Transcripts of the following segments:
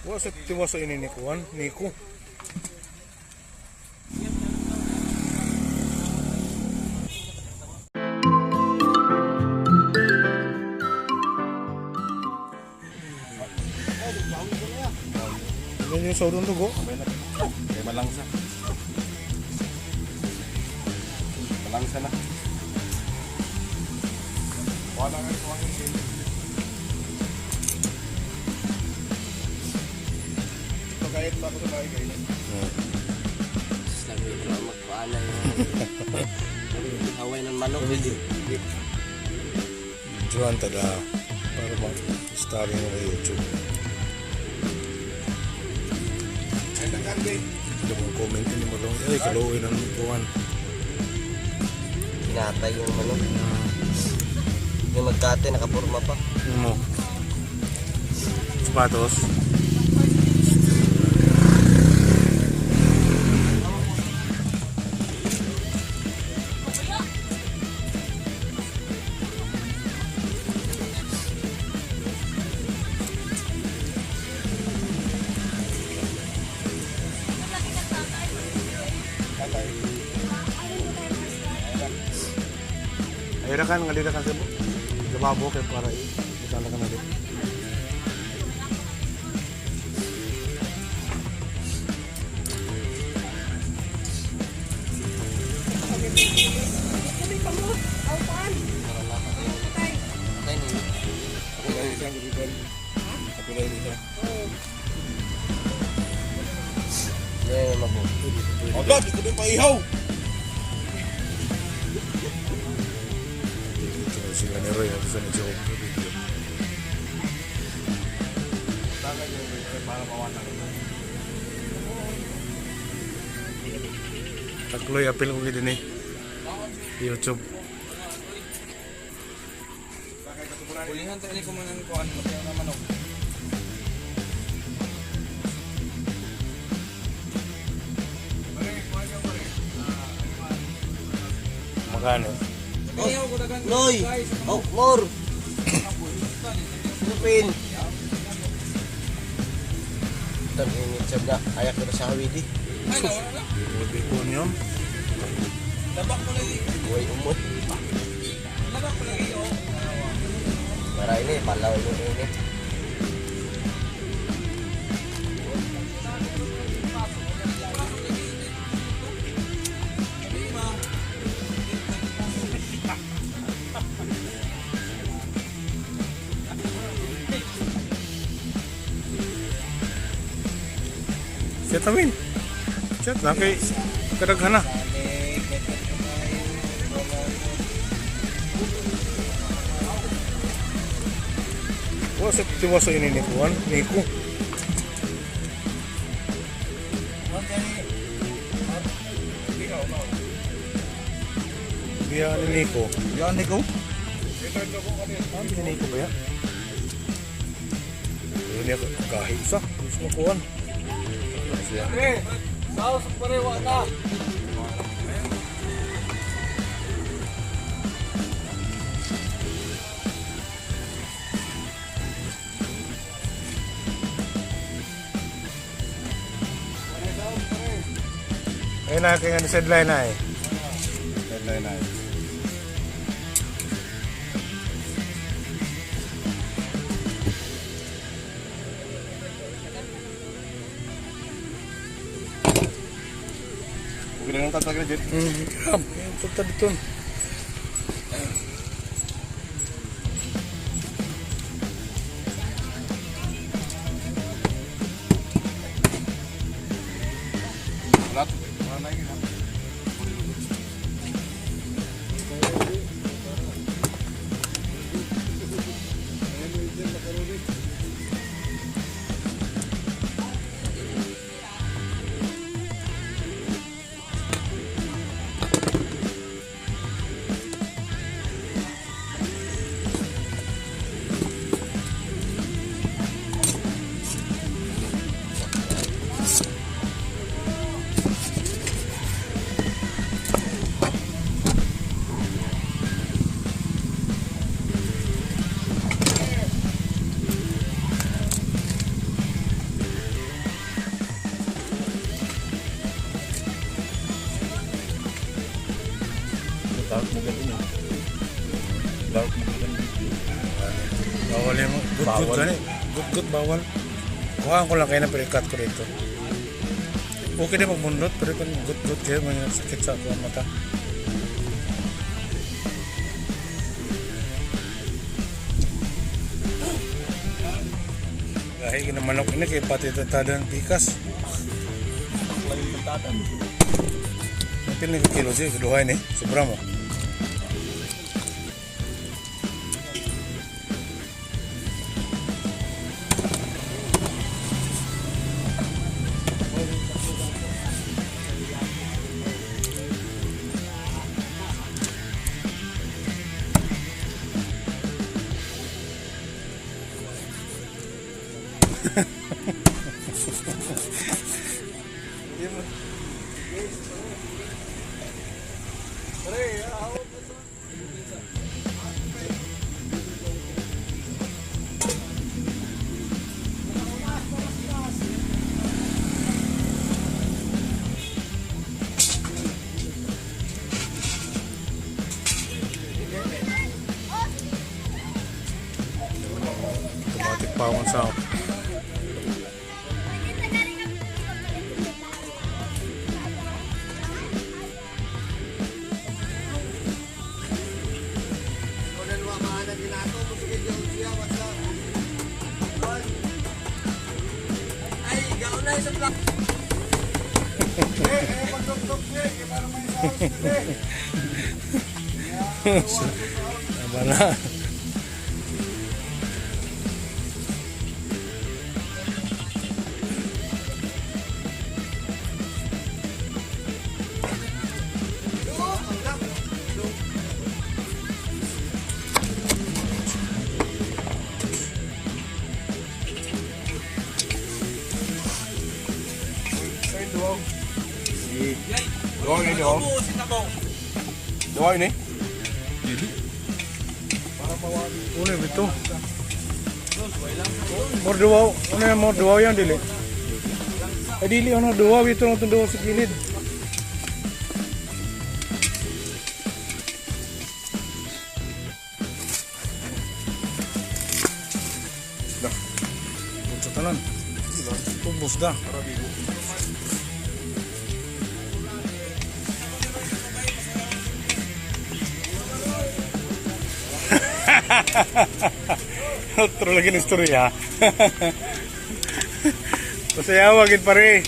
Wasa tiwasa ini ni kuan niku. Ini yung saudon to go. Kaya malangsa. Malangsa na. Wala nga ito ang hindi. Ito kahit pa ako sa bahay kayo. Sabi ko magpaala yung haway ng manok. Juan tada para mag-starring ng YouTube. Hindi mo comment ini mo lang. Ay, kaluoy ng buwan. Pinatay yung manok. Yung magkate, nakapurma pa. Mo. Sapatos. Ayra kan ngalira kan sa lababo kay para isala ka na din. Agad, ito din paihaw! Sila ni Roy at sa ni Joe. Takloy apil ko gid ni YouTube. Kulingan tayo ni kumanan ko ano na manok. Magano? Noy! Oh, more! Lupin! Tag-init siya na. Ayak ko na sa hawidi. Hindi ko niyo. Buhay umot. Para ini, palaw yung ini. Chat namin. Chat na kay kadaghan na. Wasa tiwasa ini ni kuan niku. Dia ni Nico. Yan, Nico? Ano ni Nico ba ya? Ini ako kahit isa. Gusto ko kuan. Saus parewa na! Ayun na kaya ni sideline na eh. Headline na. Okay na lang tatag na dyan. Grab. Yung punta dito. Lahat. Mga naigin ha. Dark mo ganun eh. Dark mo ganun. Bawal yung good Bawal. gani. Good bawal. Kuhaan ko lang kayo na perikat ko dito. Okay din magbundot pero kung good kayo may sakit sa akong mata. Kahit na manok ini kay pati tatadan pikas. Lagi matatan. Mungkin ni kilo sih kedua ini seberapa? Automatic power sound. Mana? Dua ini. Boleh betul. More dua, mana more dua yang dili. Dili ono dua itu nonton dua sekilid. Dah. Putus tanan. Tubus dah. Otro lagi ng istorya. Pasayawa gid pare.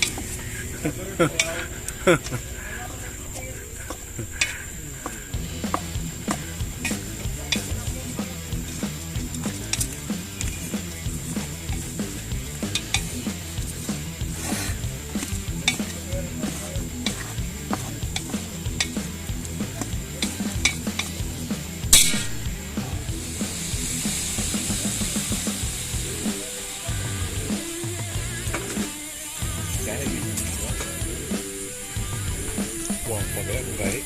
Buang pakai baik.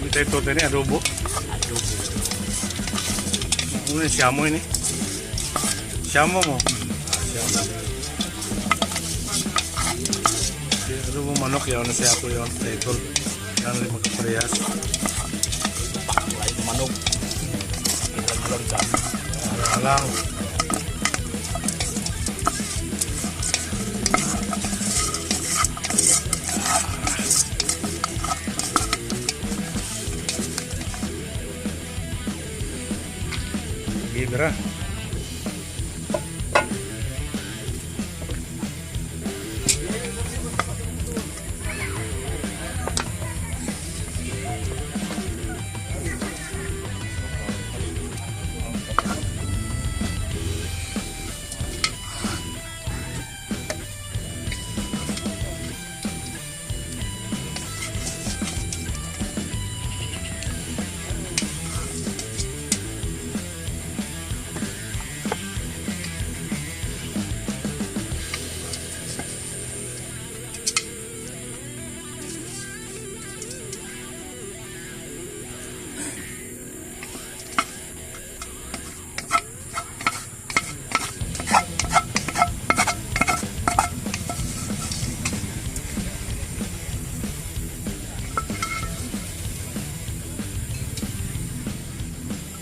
Kita itu tadi adobo. Ini siamo ini. Siamo mo. Siamo. Adobo manok ya, ano siya ako yun. Ito. Yan ulit magkaparehas. Lain manok. Ilang dyan. Alang. Gibra.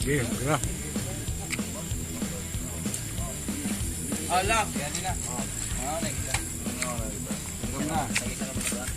Sige, okay na. Ala, yan nila. Ah, nakita. Hanggang na.